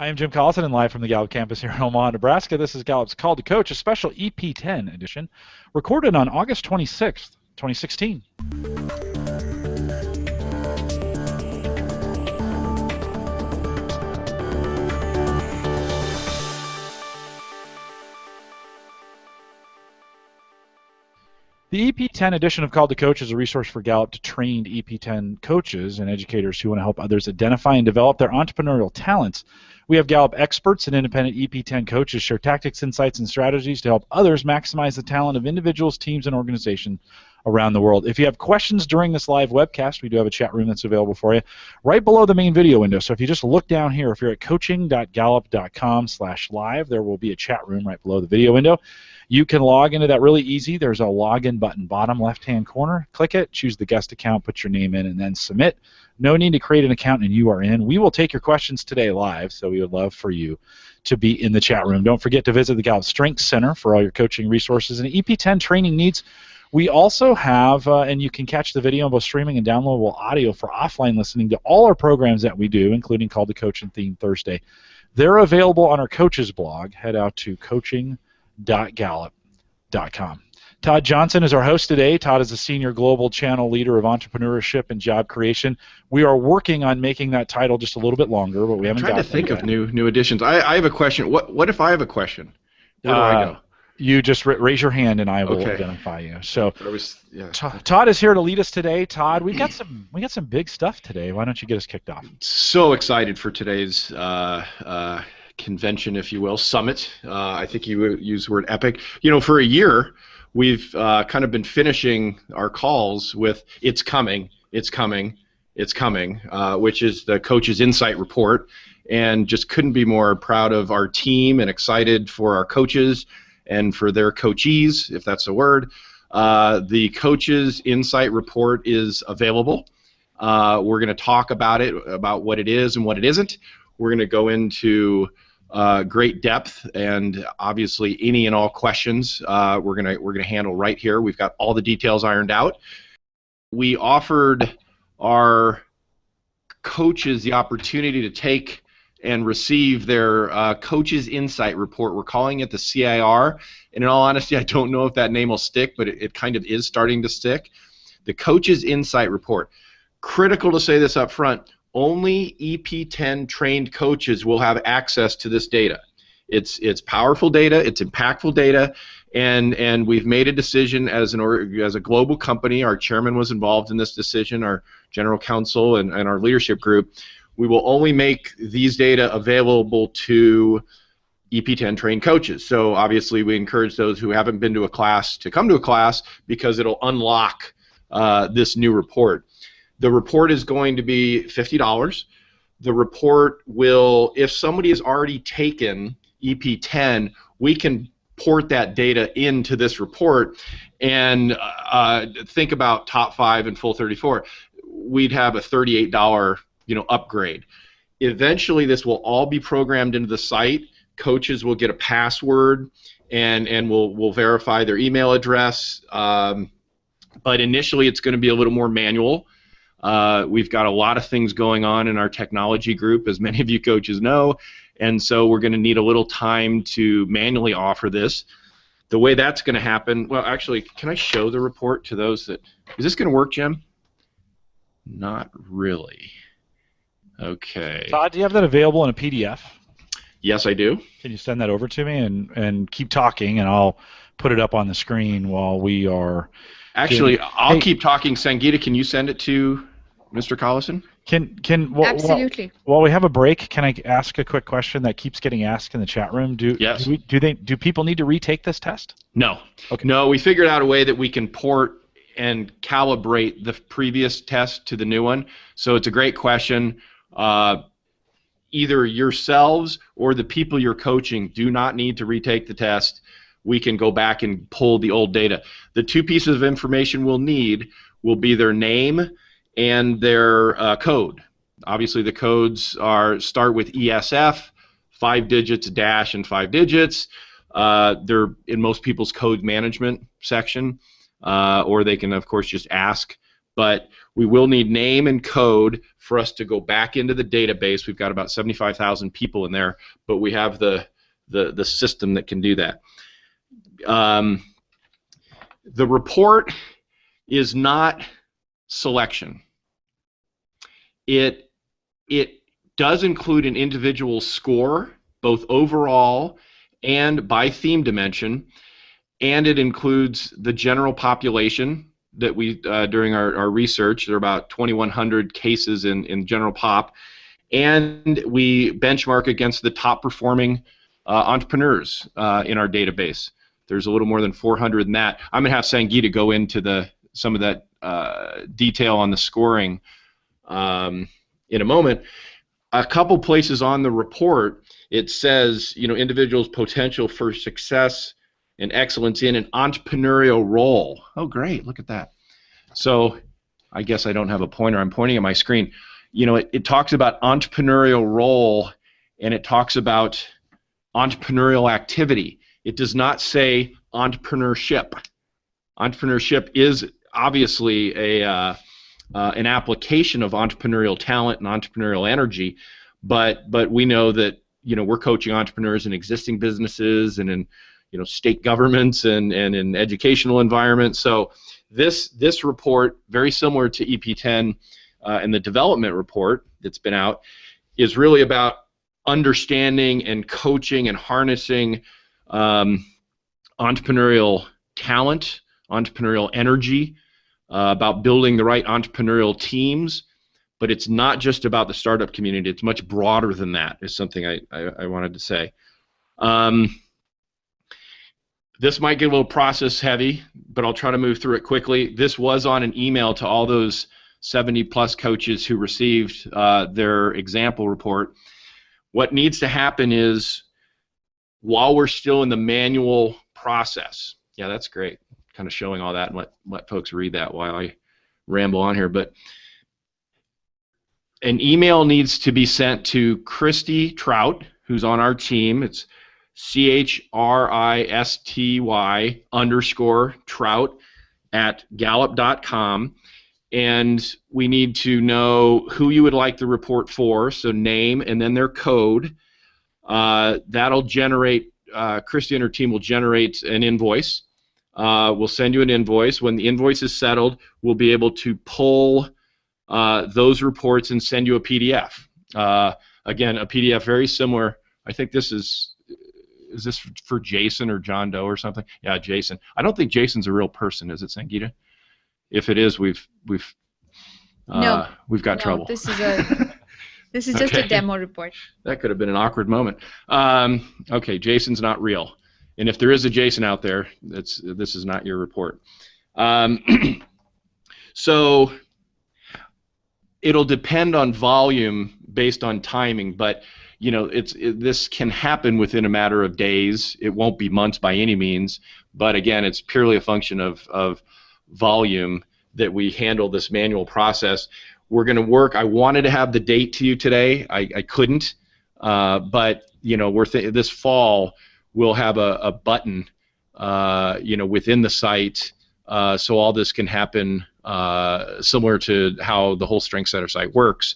I am Jim Collison and live from the Gallup campus here in Omaha, Nebraska. This is Gallup's Call to Coach, a special EP10 edition, recorded on August 26th, 2016. The EP10 edition of Call to Coach is a resource for Gallup to trained EP10 coaches and educators who want to help others identify and develop their entrepreneurial talents. We have Gallup experts and independent EP10 coaches share tactics, insights, and strategies to help others maximize the talent of individuals, teams, and organizations around the world. If you have questions during this live webcast, we do have a chat room that's available for you right below the main video window. So if you just look down here, if you're at coaching.gallup.com/live, there will be a chat room right below the video window. You can log into that really easy. There's a login button, bottom left-hand corner. Click it, choose the guest account, put your name in, and then submit. No need to create an account, and you are in. We will take your questions today live, so we would love for you to be in the chat room. Don't forget to visit the CliftonStrengths Center for all your coaching resources and EP10 training needs. We also have, and you can catch the video on both streaming and downloadable audio for offline listening to all our programs that we do, including Call to Coach and Theme Thursday. They're available on our coaches blog. Head out to coaching.gallup.com. Todd Johnson is our host today. Todd is a senior global channel leader of entrepreneurship and job creation. We are working on making that title just a little bit longer, but we haven't got I'm trying to think of new additions. I have a question. What if I have a question? Where do I go? You just raise your hand and I will identify you. So yeah. Todd is here to lead us today. Todd, we got some big stuff today. Why don't you get us kicked off? So excited for today's convention, if you will, summit. I think you used the word epic. You know, for a year, we've kind of been finishing our calls with "It's coming, it's coming, it's coming," which is the Coach's Insight Report, and just couldn't be more proud of our team and excited for our coaches and for their coachees, if that's a word. The Coach's Insight Report is available. We're going to talk about it, about what it is and what it isn't. We're going to go into great depth, and obviously any and all questions we're gonna handle right here. We've got all the details ironed out. We offered our coaches the opportunity to take and receive their Coach's Insight Report. We're calling it the CIR, and in all honesty, I don't know if that name will stick, but it kind of is starting to stick. The Coach's Insight Report. Critical to say this up front. Only EP10 trained coaches will have access to this data. It's powerful data, it's impactful data, and we've made a decision as a global company. Our chairman was involved in this decision, our general counsel and our leadership group. We will only make these data available to EP10 trained coaches. So obviously we encourage those who haven't been to a class to come to a class because it'll unlock this new report. The report is going to be $50. The report will, if somebody has already taken EP10, we can port that data into this report and think about top 5 and full 34. We'd have a $38 upgrade. Eventually this will all be programmed into the site. Coaches will get a password and we'll verify their email address. But initially it's going to be a little more manual. We've got a lot of things going on in our technology group, as many of you coaches know, and so we're going to need a little time to manually offer this. The way that's going to happen, well, actually, can I show the report to those that, is this going to work, Jim? Not really. Okay. Todd, do you have that available in a PDF? Yes, I do. Can you send that over to me and keep talking, and I'll put it up on the screen while we are... Actually, I'll keep talking. Sangeeta, can you send it to Mr. Collison? Absolutely. While we have a break, can I ask a quick question that keeps getting asked in the chat room? Yes. Do people need to retake this test? No. Okay. No, we figured out a way that we can port and calibrate the previous test to the new one. So it's a great question. Either yourselves or the people you're coaching do not need to retake the test. We can go back and pull the old data. The 2 pieces of information we'll need will be their name and their code. Obviously the codes start with ESF, 5 digits, dash, and 5 digits. They're in most people's code management section, or they can of course just ask. but we will need name and code for us to go back into the database. We've got about 75,000 people in there, but we have the system that can do that. The report is not selection. It does include an individual score, both overall and by theme dimension, and it includes the general population that we, during our research, there are about 2,100 cases in general pop, and we benchmark against the top performing entrepreneurs in our database. There's a little more than 400 in that. I'm going to have Sangeeta go into some of that detail on the scoring in a moment. A couple places on the report, it says, individuals' potential for success and excellence in an entrepreneurial role. Oh, great, look at that. So I guess I don't have a pointer. I'm pointing at my screen. It talks about entrepreneurial role, and it talks about entrepreneurial activity. It does not say entrepreneurship. Entrepreneurship is obviously an application of entrepreneurial talent and entrepreneurial energy, but we know that we're coaching entrepreneurs in existing businesses and in state governments and in educational environments. So this report, very similar to EP10 and the development report that's been out, is really about understanding and coaching and harnessing entrepreneurial talent, entrepreneurial energy, about building the right entrepreneurial teams. But it's not just about the startup community. It's much broader than that, is something I wanted to say. This might get a little process heavy, but I'll try to move through it quickly. This was on an email to all those 70-plus coaches who received their example report. What needs to happen is, while we're still in the manual process, yeah, that's great, kind of showing all that and let folks read that while I ramble on here, but an email needs to be sent to Christy Trout, who's on our team. It's CHRISTY_Trout at Gallup.com, and we need to know who you would like the report for, so name and then their code. That'll generate, Christy and her team will generate an invoice. We'll send you an invoice. When the invoice is settled, we'll be able to pull those reports and send you a PDF. Again, a PDF very similar. I think this is this for Jason or John Doe or something? Yeah, Jason. I don't think Jason's a real person, is it, Sangeeta? If it is, we've got trouble. This is just a demo report. That could have been an awkward moment. Okay, Jason's not real, and if there is a Jason out there, this is not your report. So it'll depend on volume based on timing, but this can happen within a matter of days. It won't be months by any means, but again, it's purely a function of volume that we handle this manual process. We're going to work. I wanted to have the date to you today. I couldn't, but this fall we'll have a button, within the site, so all this can happen similar to how the whole Strength Center site works.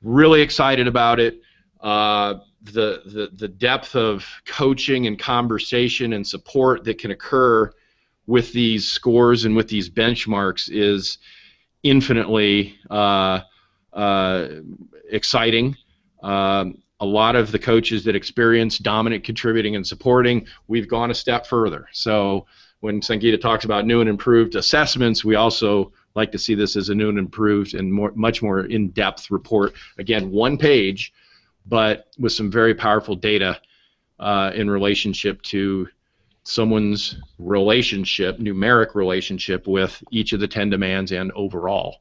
Really excited about it. The depth of coaching and conversation and support that can occur with these scores and with these benchmarks is infinitely exciting. A lot of the coaches that experience dominant contributing and supporting, we've gone a step further. So when Sangeeta talks about new and improved assessments, we also like to see this as a new and improved and much more in-depth report. Again, one page, but with some very powerful data in relationship to someone's numeric relationship with each of the 10 demands and overall.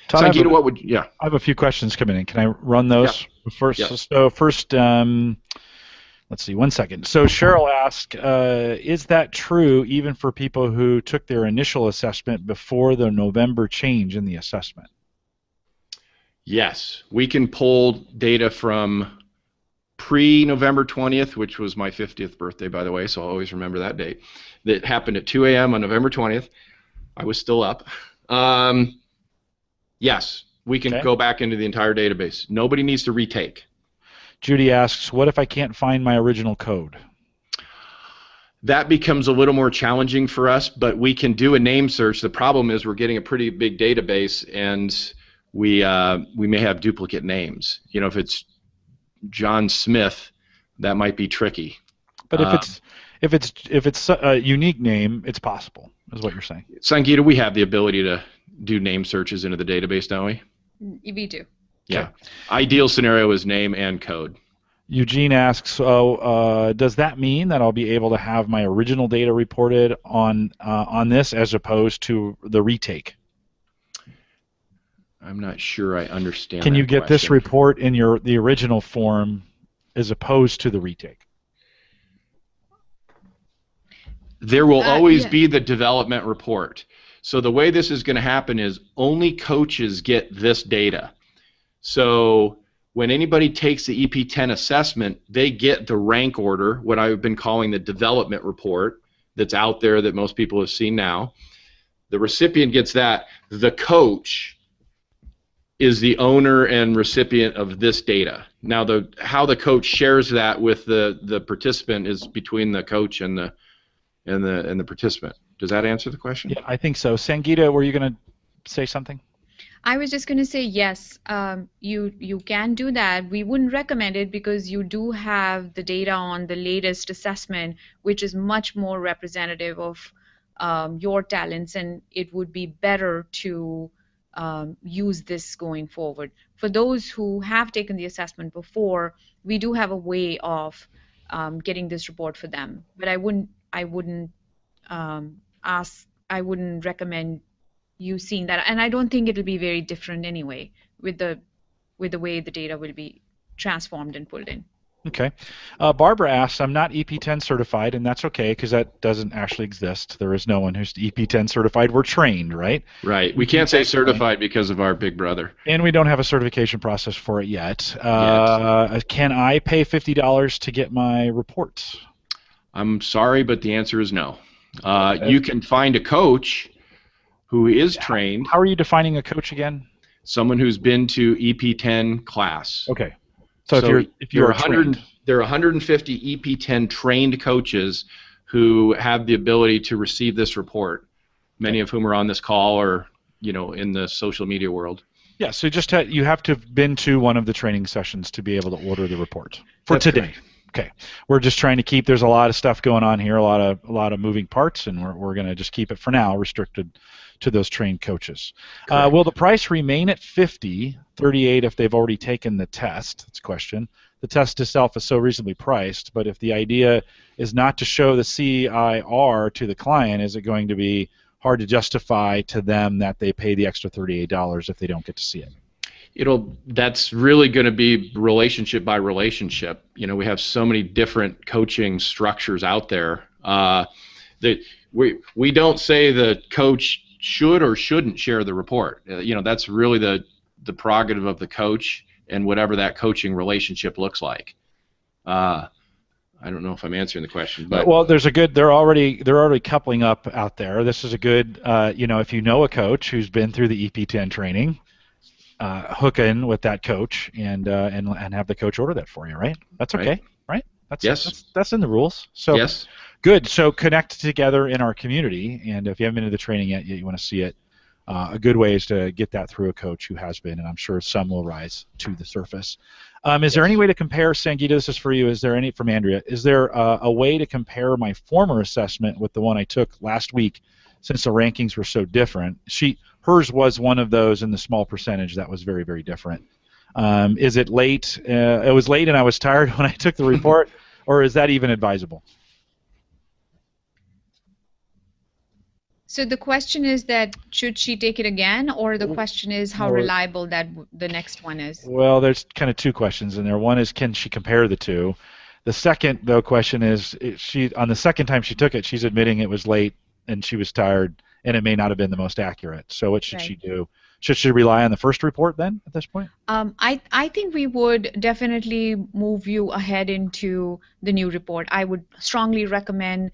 Todd, Sangeeta, what would, yeah. I have a few questions coming in. Can I run those first? Yeah. So first, let's see, 1 second. So Cheryl asked, is that true even for people who took their initial assessment before the November change in the assessment? Yes, we can pull data from pre-November 20th, which was my 50th birthday, by the way, so I'll always remember that date. That happened at 2 a.m. on November 20th. I was still up. Yes, we can Okay. go back into the entire database. Nobody needs to retake. Judy asks, what if I can't find my original code? That becomes a little more challenging for us, but we can do a name search. The problem is we're getting a pretty big database, and we may have duplicate names. You know, if it's John Smith, that might be tricky. But if it's a unique name, it's possible, is what you're saying. Sangeeta, we have the ability to do name searches into the database, don't we? We do. Yeah. Okay. Ideal scenario is name and code. Eugene asks, so does that mean that I'll be able to have my original data reported on this as opposed to the retake? I'm not sure I understand. Can you that get question. this report in the original form as opposed to the retake? There will always yeah. be the development report. So the way this is going to happen is only coaches get this data. So when anybody takes the EP10 assessment, they get the rank order, what I've been calling the development report that's out there that most people have seen now. The recipient gets that. The coach is the owner and recipient of this data. Now, how the coach shares that with the participant is between the coach and the participant. Does that answer the question? Yeah, I think so. Sangeeta, were you going to say something? I was just going to say yes, you can do that. We wouldn't recommend it because you do have the data on the latest assessment, which is much more representative of your talents, and it would be better to use this going forward. For those who have taken the assessment before, we do have a way of getting this report for them. But I wouldn't recommend you seeing that, and I don't think it'll be very different anyway with the way the data will be transformed and pulled in. Okay. Barbara asks, I'm not EP10 certified, and that's okay because that doesn't actually exist. There is no one who's EP10 certified. We're trained, right? Right. We can't say certified because of our big brother. And we don't have a certification process for it yet. Can I pay $50 to get my reports? I'm sorry, but the answer is no. You can find a coach who is trained. How are you defining a coach again? Someone who's been to EP10 class. Okay. So if you're trained. There are 150 EP10 trained coaches who have the ability to receive this report, many of whom are on this call or in the social media world. Yeah, so you have to have been to one of the training sessions to be able to order the report for That's today. correct. Okay, we're just trying to keep. There's a lot of stuff going on here, a lot of moving parts, and we're going to just keep it for now restricted to those trained coaches. Will the price remain at $50, $38 if they've already taken the test? That's a question. The test itself is so reasonably priced, but if the idea is not to show the CIR to the client, is it going to be hard to justify to them that they pay the extra $38 if they don't get to see it? That's really going to be relationship by relationship. We have so many different coaching structures out there that we don't say the coach should or shouldn't share the report. That's really the prerogative of the coach and whatever that coaching relationship looks like. I don't know if I'm answering the question, but well, they're already coupling up out there. This is a good if you know a coach who's been through the EP10 training, hook in with that coach and have the coach order that for you, right? That's okay, right? That's in the rules. So yes. Good. So connect together in our community, and if you haven't been to the training yet, you want to see it. A good way is to get that through a coach who has been, and I'm sure some will rise to the surface. Is there any way to compare, Sangeeta, this is for you, from Andrea, is there a way to compare my former assessment with the one I took last week since the rankings were so different? Hers was one of those in the small percentage that was very, very different. Is it late? It was late and I was tired when I took the report, or is that even advisable? So the question is that should she take it again, or the question is how reliable that the next one is? Well, there's kind of two questions in there. One is, can she compare the two? The second, though, question is, on the second time she took it, she's admitting it was late and she was tired and it may not have been the most accurate. So what should she do? Should she rely on the first report then at this point? I think we would definitely move you ahead into the new report. I would strongly recommend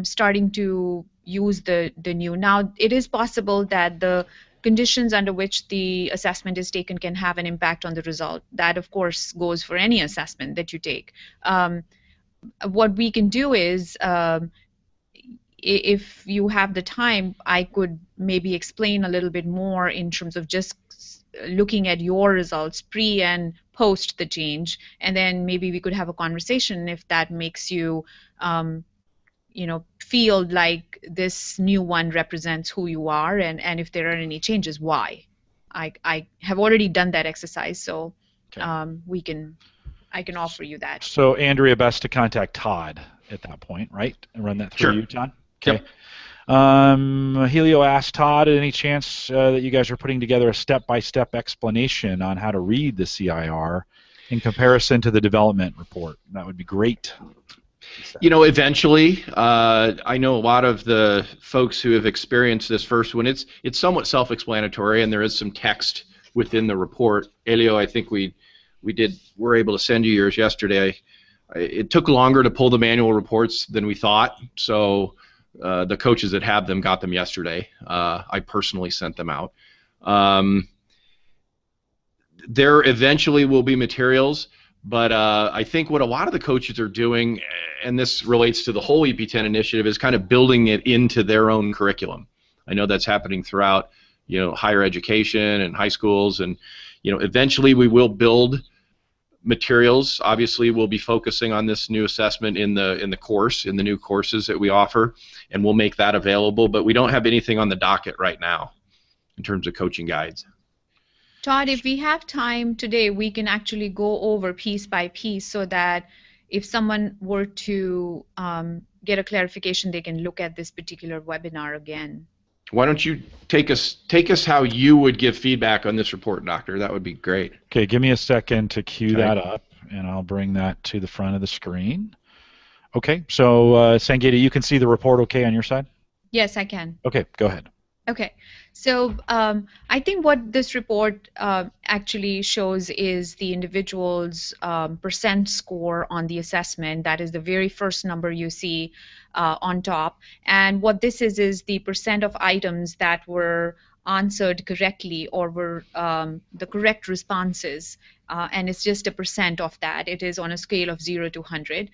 starting to use the new. Now, it is possible that the conditions under which the assessment is taken can have an impact on the result. That, of course, goes for any assessment that you take. What we can do is, if you have the time, I could maybe explain a little bit more in terms of just looking at your results pre and post the change, and then maybe we could have a conversation if that makes you, feel like this new one represents who you are, and if there are any changes, why. I have already done that exercise, so Okay. I can offer you that. So Andrea, best to contact Todd at that point, right? And run that through Sure. you, Todd? Yep. Okay. Helio asked Todd, any chance that you guys are putting together a step-by-step explanation on how to read the CIR in comparison to the development report? That would be great. Eventually, I know a lot of the folks who have experienced this first one. It's somewhat self-explanatory, and there is some text within the report. Helio, I think we were able to send you yours yesterday. It took longer to pull the manual reports than we thought, so the coaches that have them got them yesterday. I personally sent them out. There eventually will be materials, but I think what a lot of the coaches are doing, and this relates to the whole EP10 initiative, is kind of building it into their own curriculum. I know that's happening throughout, higher education and high schools, and eventually we will build materials. Obviously, we'll be focusing on this new assessment in the course, in the new courses that we offer, and we'll make that available. But we don't have anything on the docket right now in terms of coaching guides. Todd, if we have time today, we can actually go over piece by piece so that if someone were to get a clarification, they can look at this particular webinar again. Why don't you take us how you would give feedback on this report, Doctor? That would be great. Okay, give me a second to cue that up, and I'll bring that to the front of the screen. Okay, so Sangeeta, you can see the report okay on your side? Yes, I can. Okay, go ahead. Okay, so I think what this report actually shows is the individual's percent score on the assessment. That is the very first number you see on top. And what this is the percent of items that were answered correctly or were the correct responses. And it's just a percent of that. It is on a scale of 0 to 100.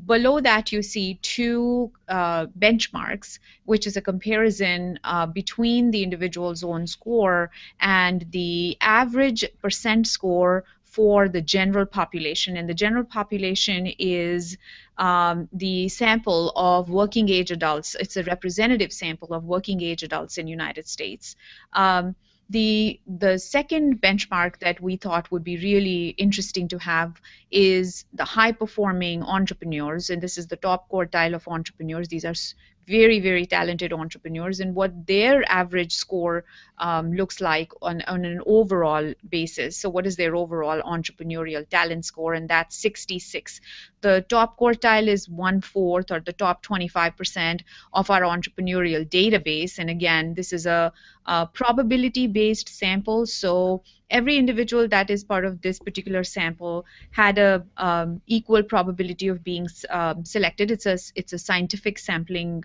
Below that, you see two benchmarks, which is a comparison between the individual's own score and the average percent score for the general population. And the general population is the sample of working age adults. It's a representative sample of working age adults in the United States. The second benchmark that we thought would be really interesting to have is the high-performing entrepreneurs, and this is the top quartile of entrepreneurs. These are very, very talented entrepreneurs, and what their average score looks like on an overall basis. So what is their overall entrepreneurial talent score? And that's 66. The top quartile is 1/4, or the top 25% of our entrepreneurial database. And again, this is a probability-based sample. So every individual that is part of this particular sample had a equal probability of being selected. It's a scientific sampling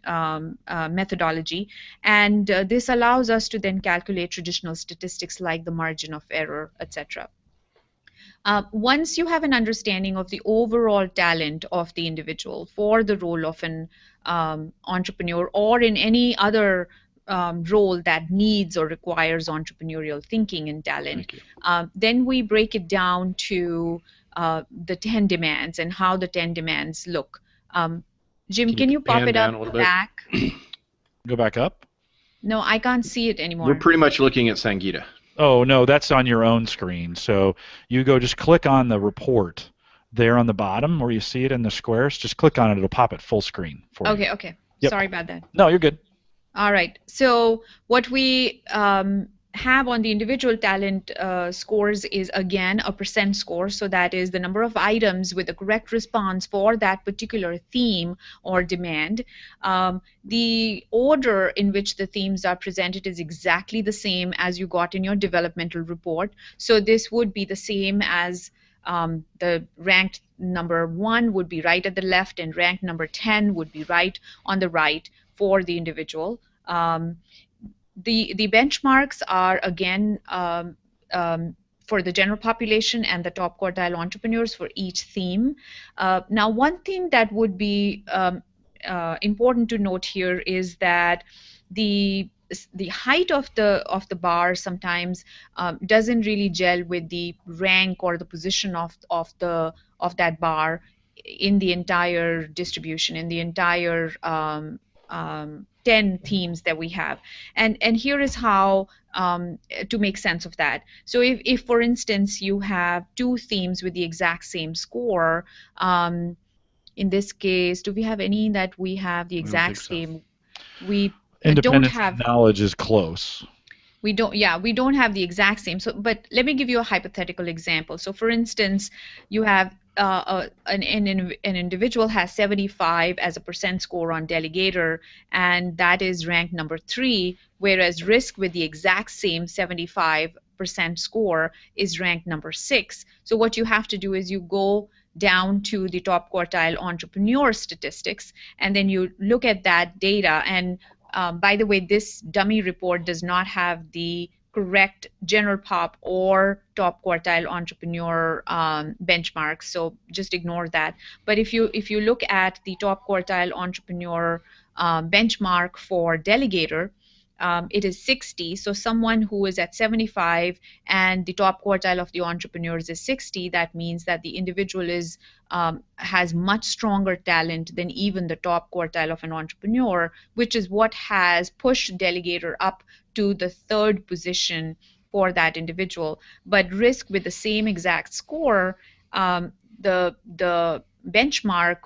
methodology, and this allows us to then calculate traditional statistics like the margin of error, etc. Once you have an understanding of the overall talent of the individual for the role of an entrepreneur or in any other role that needs or requires entrepreneurial thinking and talent, then we break it down to the 10 demands and how the 10 demands look. Jim, can you pop it up back? Go back up? No, I can't see it anymore. We're pretty much looking at Sangeeta. Oh, no, that's on your own screen. So you go just click on the report there on the bottom where you see it in the squares. Just click on it. It'll pop it full screen for you. Okay. Yep. Sorry about that. No, you're good. All right. So what we have on the individual talent scores is, again, a percent score. So that is the number of items with the correct response for that particular theme or demand. The order in which the themes are presented is exactly the same as you got in your developmental report. So this would be the same as The ranked number 1 would be right at the left, and ranked number 10 would be right on the right for the individual. The benchmarks are, again, for the general population and the top quartile entrepreneurs for each theme. Now, one thing that would be important to note here is that the height of the bar sometimes doesn't really gel with the rank or the position of that bar in the entire distribution, in the entire 10 themes that we have. And here is how to make sense of that. So if for instance you have 2 themes with the exact same score, in this case, do we have any that we have the exact same? We don't have. Knowledge is close. We don't have the exact same. So, but let me give you a hypothetical example. So, for instance, you have an individual has 75 as a percent score on Delegator, and that is ranked number 3, whereas Risk with the exact same 75% score is ranked number 6. So what you have to do is you go down to the top quartile entrepreneur statistics, and then you look at that data. And by the way, this dummy report does not have the correct general pop or top quartile entrepreneur benchmarks, so just ignore that. But if you look at the top quartile entrepreneur benchmark for Delegator, it is 60. So someone who is at 75 and the top quartile of the entrepreneurs is 60, that means that the individual is has much stronger talent than even the top quartile of an entrepreneur, which is what has pushed Delegator up to the 3rd position for that individual. But Risk with the same exact score, the benchmark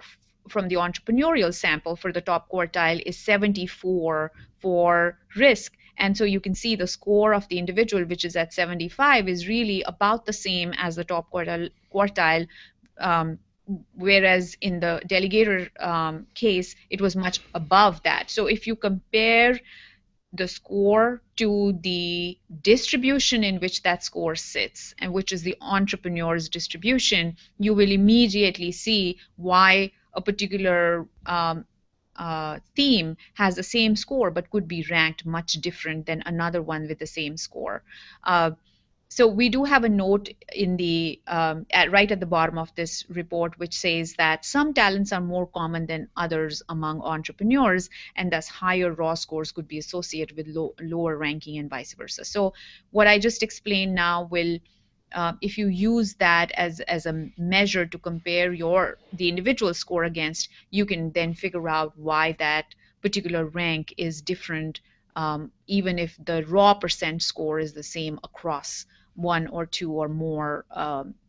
from the entrepreneurial sample for the top quartile is 74 for Risk. And so you can see the score of the individual, which is at 75, is really about the same as the top quartile, whereas in the Delegator case, it was much above that. So if you compare the score to the distribution in which that score sits, and which is the entrepreneur's distribution, you will immediately see why a particular theme has the same score but could be ranked much different than another one with the same score. So we do have a note in the right at the bottom of this report, which says that some talents are more common than others among entrepreneurs, and thus higher raw scores could be associated with lower ranking and vice versa. So what I just explained now will, if you use that as a measure to compare the individual score against, you can then figure out why that particular rank is different, even if the raw percent score is the same across 1 or 2 or more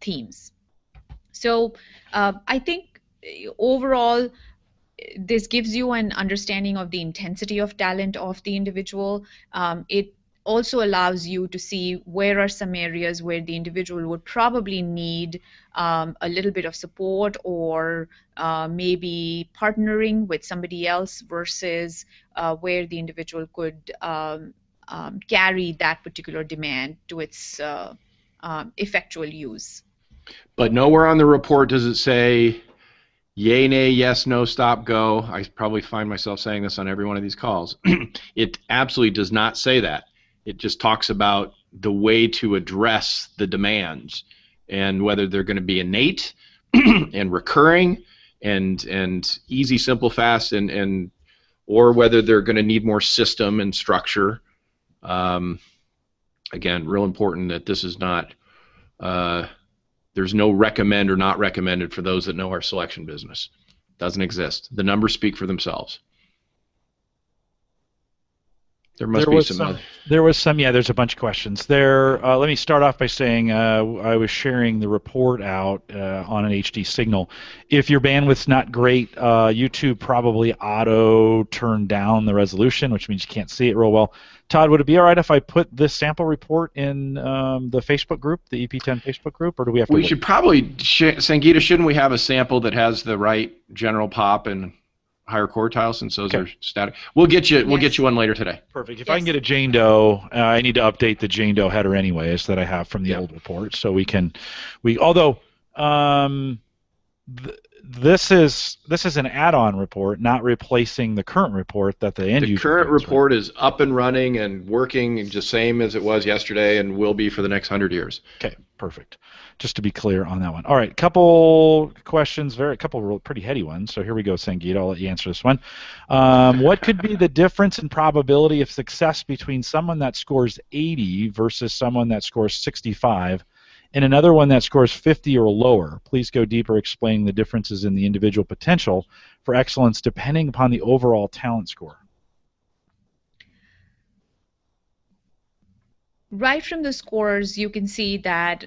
themes. So I think overall, this gives you an understanding of the intensity of talent of the individual. It also allows you to see where are some areas where the individual would probably need a little bit of support, or maybe partnering with somebody else, versus where the individual could carry that particular demand to its effectual use. But nowhere on the report does it say yay, nay, yes, no, stop, go. I probably find myself saying this on every one of these calls. It absolutely does not say that. It just talks about the way to address the demands, and whether they're going to be innate and recurring and easy, simple, fast, and or whether they're going to need more system and structure. Again, real important that this is not, there's no recommend or not recommended for those that know our selection business. Doesn't exist. The numbers speak for themselves. There must be some other. There was some, yeah, there's a bunch of questions. There, let me start off by saying I was sharing the report out on an HD signal. If your bandwidth's not great, YouTube probably auto turned down the resolution, which means you can't see it real well. Todd, would it be all right if I put this sample report in the Facebook group, the EP10 Facebook group, or do we have to We should probably, Sangeeta, shouldn't we have a sample that has the right general pop and higher quartile, since those are static? We'll get you. We'll get you one later today. Perfect. If I can get a Jane Doe, I need to update the Jane Doe header anyways that I have from the old report, so we can. Although This is an add-on report, not replacing the current report that the end user current gets, right? report is up and running and working the same as it was yesterday and will be for the next 100 years. Okay, perfect. Just to be clear on that one. All right, couple questions, couple pretty heady ones. So here we go, Sangeeta. I'll let you answer this one. What could be the difference in probability of success between someone that scores 80 versus someone that scores 65, and another one that scores 50 or lower? Please go deeper explaining the differences in the individual potential for excellence depending upon the overall talent score. Right from the scores, you can see that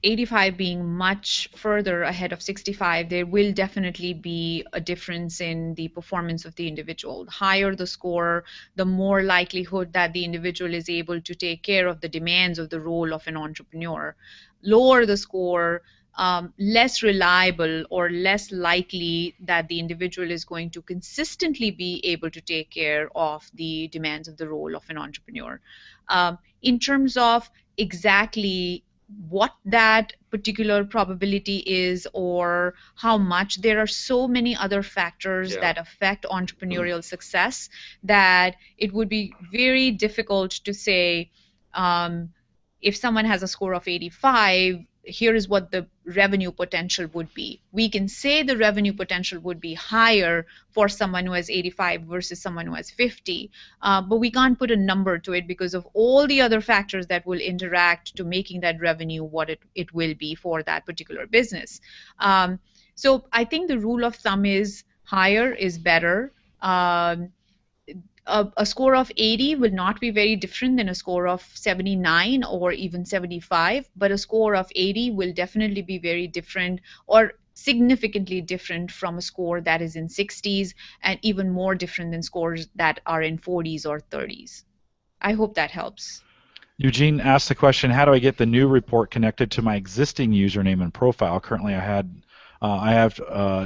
85 being much further ahead of 65, there will definitely be a difference in the performance of the individual. The higher the score, the more likelihood that the individual is able to take care of the demands of the role of an entrepreneur. Lower the score, less reliable or less likely that the individual is going to consistently be able to take care of the demands of the role of an entrepreneur. In terms of exactly what that particular probability is or how much, there are so many other factors that affect entrepreneurial success that it would be very difficult to say, if someone has a score of 85, here is what the revenue potential would be. We can say the revenue potential would be higher for someone who has 85 versus someone who has 50, but we can't put a number to it because of all the other factors that will interact to making that revenue what it will be for that particular business. So I think the rule of thumb is higher is better. A score of 80 will not be very different than a score of 79 or even 75, but a score of 80 will definitely be very different or significantly different from a score that is in 60s and even more different than scores that are in 40s or 30s. I hope that helps. Eugene asked the question, how do I get the new report connected to my existing username and profile? Currently I have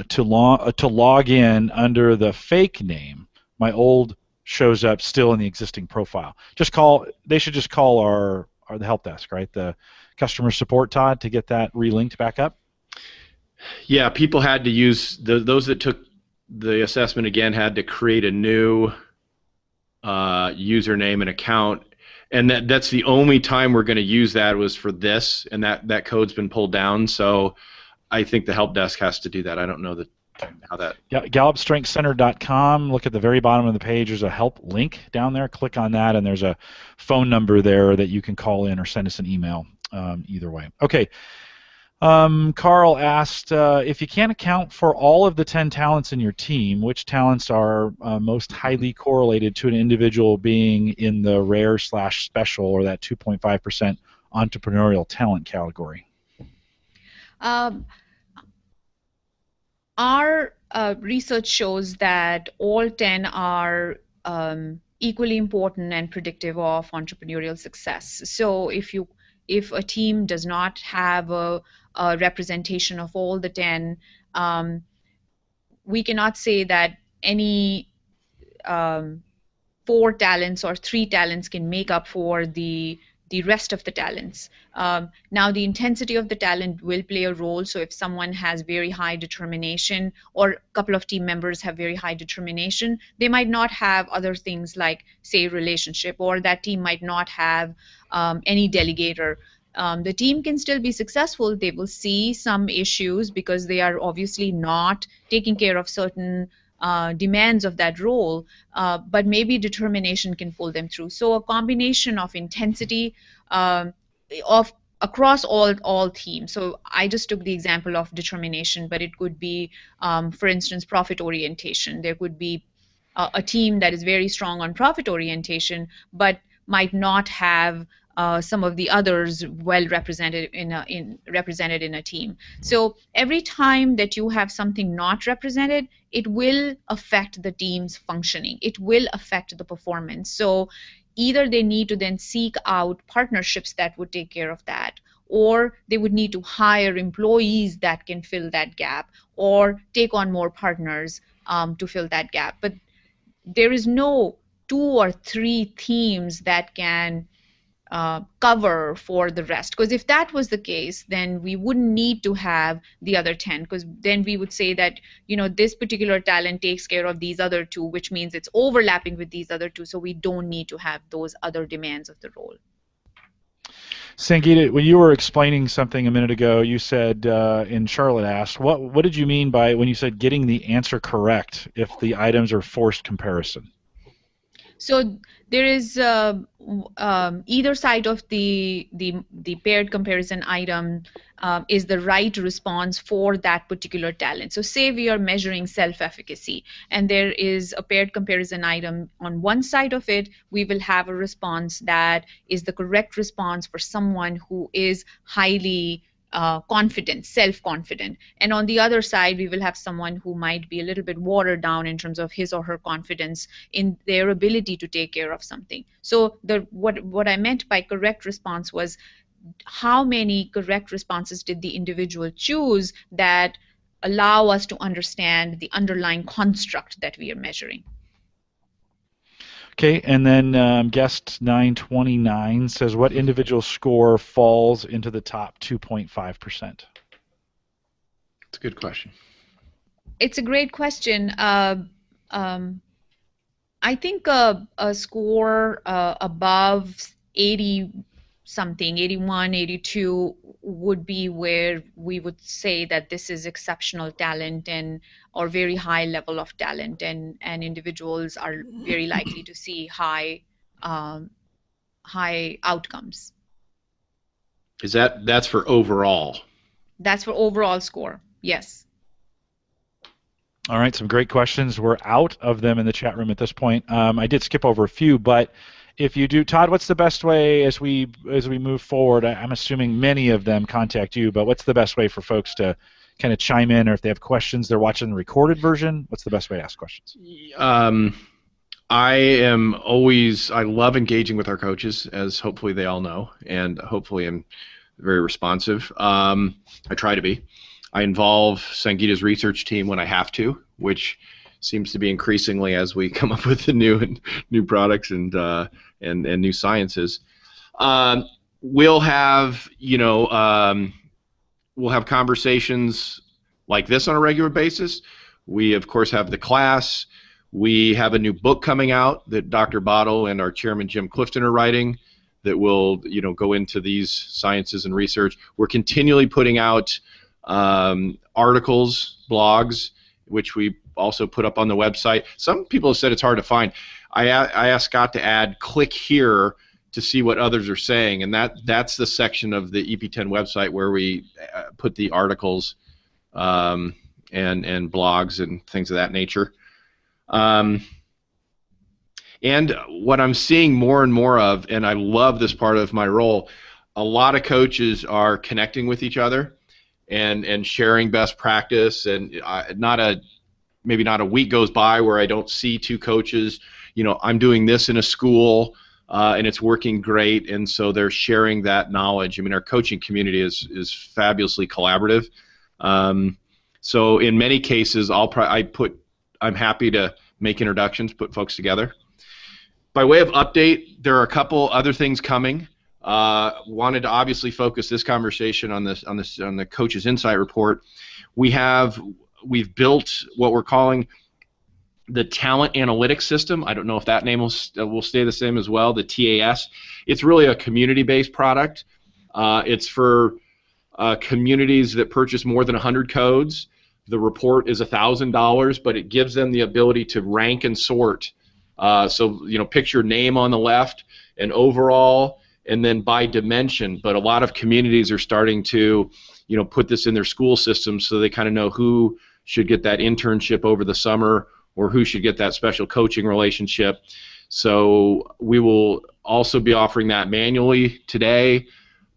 to log in under the fake name. My old shows up still in the existing profile. They should just call the help desk, right? The customer support, Todd, to get that relinked back up. Yeah, people had to use those that took the assessment again had to create a new username and account, and that's the only time we're going to use that was for this, and that code's been pulled down. So I think the help desk has to do that. I don't know how that. Yeah, GallupStrengthsCenter.com. Look at the very bottom of the page. There's a help link down there. Click on that, and there's a phone number there that you can call in or send us an email. Either way. Okay. Carl asked, if you can't account for all of the 10 talents in your team, which talents are most highly correlated to an individual being in the rare/special or that 2.5% entrepreneurial talent category? Our research shows that all 10 are equally important and predictive of entrepreneurial success. So if a team does not have a representation of all the 10, we cannot say that any 4 talents or 3 talents can make up for the rest of the talents. Now, the intensity of the talent will play a role. So if someone has very high determination or a couple of team members have very high determination, they might not have other things like, say, relationship, or that team might not have any delegator. The team can still be successful. They will see some issues because they are obviously not taking care of certain demands of that role, but maybe determination can pull them through. So a combination of intensity of across all teams. So I just took the example of determination, but it could be, for instance, profit orientation. There could be a team that is very strong on profit orientation, but might not have some of the others well represented in a team. So every time that you have something not represented, it will affect the team's functioning. It will affect the performance. So either they need to then seek out partnerships that would take care of that, or they would need to hire employees that can fill that gap, or take on more partners to fill that gap. But there is no 2 or 3 themes that can cover for the rest. Because if that was the case, then we wouldn't need to have the other 10, because then we would say that, this particular talent takes care of these other two, which means it's overlapping with these other two, so we don't need to have those other demands of the role. Sangeeta, when you were explaining something a minute ago, you said, and Charlotte asked, what did you mean by when you said getting the answer correct if the items are forced comparison? So there is either side of the paired comparison item is the right response for that particular talent. So say we are measuring self-efficacy, and there is a paired comparison item on one side of it, we will have a response that is the correct response for someone who is highly confident, self-confident. And on the other side, we will have someone who might be a little bit watered down in terms of his or her confidence in their ability to take care of something. So what I meant by correct response was how many correct responses did the individual choose that allow us to understand the underlying construct that we are measuring. Okay, and then guest 929 says, what individual score falls into the top 2.5%? It's a good question. It's a great question. I think a score above 80 something, 81, 82 would be where we would say that this is exceptional talent or very high level of talent, and individuals are very likely to see high outcomes. That's for overall? That's for overall score, yes. All right, some great questions. We're out of them in the chat room at this point. I did skip over a few, but if you do, Todd, what's the best way as we move forward? I'm assuming many of them contact you, but what's the best way for folks to kind of chime in, or if they have questions, they're watching the recorded version, what's the best way to ask questions? I love engaging with our coaches, as hopefully they all know, and hopefully I'm very responsive. I try to be. I involve Sangeeta's research team when I have to, which seems to be increasingly as we come up with the new products and new sciences. We'll have conversations like this on a regular basis. We of course have the class. We have a new book coming out that Dr. Badal and our chairman Jim Clifton are writing that will go into these sciences and research. We're continually putting out articles, blogs, which we also put up on the website. Some people have said it's hard to find. I asked Scott to add click here to see what others are saying, and that's the section of the EP10 website where we put the articles and blogs and things of that nature. And what I'm seeing more and more of, and I love this part of my role, a lot of coaches are connecting with each other and sharing best practice, and maybe not a week goes by where I don't see two coaches, I'm doing this in a school and it's working great, and so they're sharing that knowledge. I mean, our coaching community is fabulously collaborative. So in many cases, I'm happy to make introductions, put folks together. By way of update, there are a couple other things coming. Wanted to obviously focus this conversation on the Coach's Insight Report. We've built what we're calling the Talent Analytics System. I don't know if that name will stay the same as well, the TAS. It's really a community-based product. It's for communities that purchase more than 100 codes. The report is $1,000, but it gives them the ability to rank and sort. So picture name on the left and overall, and then by dimension. But a lot of communities are starting to put this in their school systems so they kind of know who should get that internship over the summer or who should get that special coaching relationship. So we will also be offering that manually today,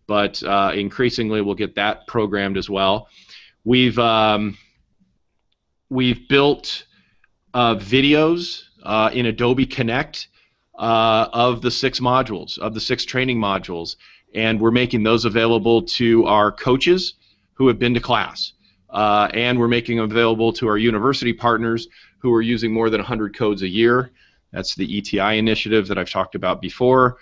but increasingly we'll get that programmed as well. We've built videos in Adobe Connect of the 6 modules, of the 6 training modules, and we're making those available to our coaches who have been to class, and we're making them available to our university partners who are using more than 100 codes a year. That's the ETI initiative that I've talked about before.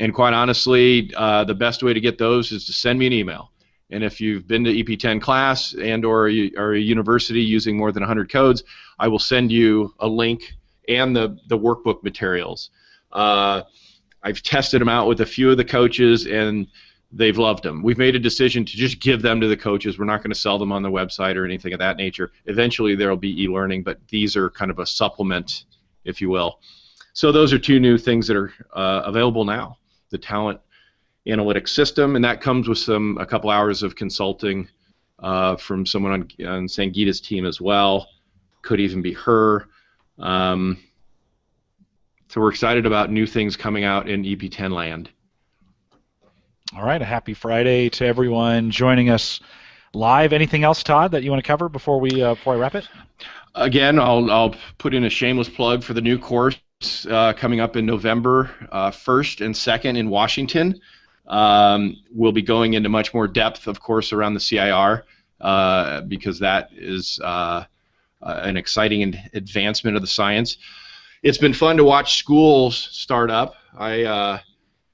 And quite honestly, the best way to get those is to send me an email. And if you've been to EP10 class and or a university using more than 100 codes, I will send you a link and the workbook materials. I've tested them out with a few of the coaches, and they've loved them. We've made a decision to just give them to the coaches. We're not going to sell them on the website or anything of that nature. Eventually, there will be e-learning, but these are kind of a supplement, if you will. So those are two new things that are available now. The Talent Analytic System, and that comes with a couple hours of consulting from someone on Sangeeta's team as well. Could even be her. So we're excited about new things coming out in EP10 land. All right, a happy Friday to everyone joining us live. Anything else, Todd, that you want to cover before I wrap it? Again, I'll put in a shameless plug for the new course coming up in November 1st and 2nd in Washington. We'll be going into much more depth, of course, around the CIR because that is an exciting advancement of the science. It's been fun to watch schools start up.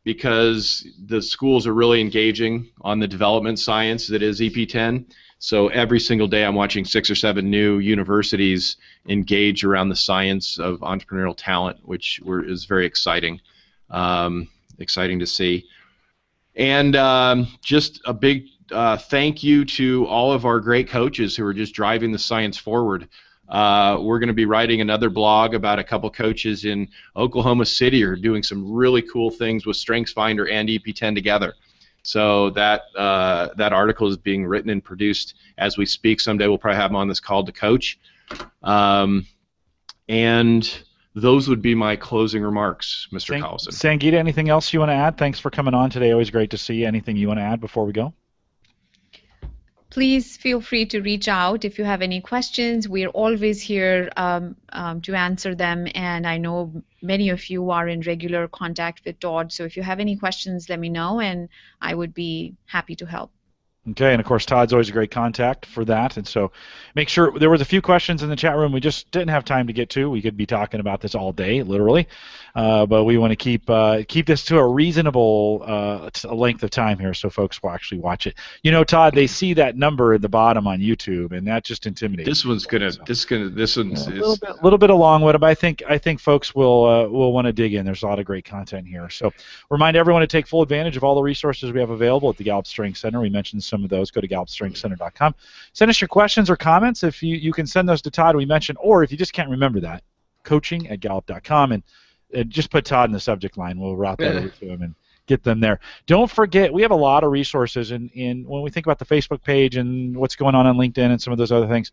Because the schools are really engaging on the development science that is EP10. So every single day I'm watching 6 or 7 new universities engage around the science of entrepreneurial talent, which is very exciting. Exciting to see. And just a big thank you to all of our great coaches who are just driving the science forward. We're going to be writing another blog about a couple coaches in Oklahoma City who are doing some really cool things with StrengthsFinder and EP10 together. So that article is being written and produced as we speak. Someday we'll probably have them on this call to coach. And those would be my closing remarks, Mr. Collison. Sangeeta, anything else you want to add? Thanks for coming on today. Always great to see you. Anything you want to add before we go? Please feel free to reach out if you have any questions. We're always here to answer them, and I know many of you are in regular contact with Todd, so if you have any questions, let me know, and I would be happy to help. Okay, and of course Todd's always a great contact for that, and so make sure. There was a few questions in the chat room we just didn't have time to get to. We could be talking about this all day, literally, but we want to keep this to a reasonable length of time here, so folks will actually watch it. You know, Todd, they see that number at the bottom on YouTube, and that just intimidates. This one's gonna. This one's a little bit of long one, but I think folks will want to dig in. There's a lot of great content here. So remind everyone to take full advantage of all the resources we have available at the Gallup Strengths Center. We mentioned some of those. Go to GallupStrengthsCenter.com. Send us your questions or comments. If you can send those to Todd, we mentioned, or if you just can't remember that, coaching@Gallup.com, and just put Todd in the subject line. We'll route that over to him and get them there. Don't forget, we have a lot of resources in when we think about the Facebook page and what's going on LinkedIn and some of those other things.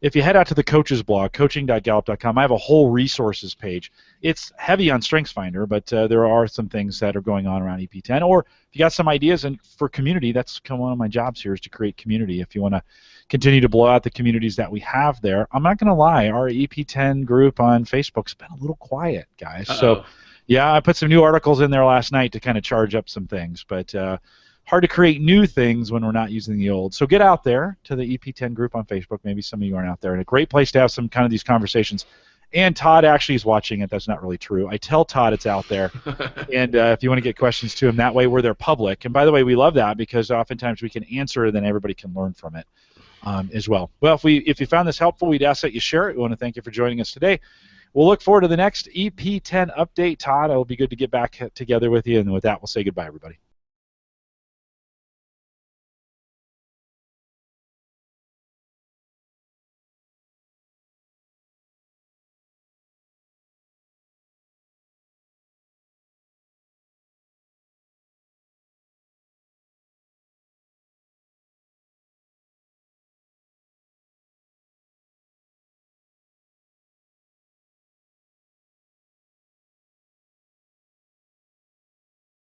If you head out to the coaches blog, coaching.gallup.com, I have a whole resources page. It's heavy on StrengthsFinder, but there are some things that are going on around EP10. Or if you got some ideas and for community, that's kind of one of my jobs here is to create community. If you want to continue to blow out the communities that we have there, I'm not going to lie, our EP10 group on Facebook's been a little quiet, guys. So, yeah, I put some new articles in there last night to kind of charge up some things, but hard to create new things when we're not using the old. So get out there to the EP10 group on Facebook. Maybe some of you aren't out there. And a great place to have some kind of these conversations. And Todd actually is watching it. That's not really true. I tell Todd it's out there. And if you want to get questions to him, that way where they're public. And by the way, we love that because oftentimes we can answer and then everybody can learn from it as well. Well, if you found this helpful, we'd ask that you share it. We want to thank you for joining us today. We'll look forward to the next EP10 update. Todd, it'll be good to get back together with you. And with that, we'll say goodbye, everybody.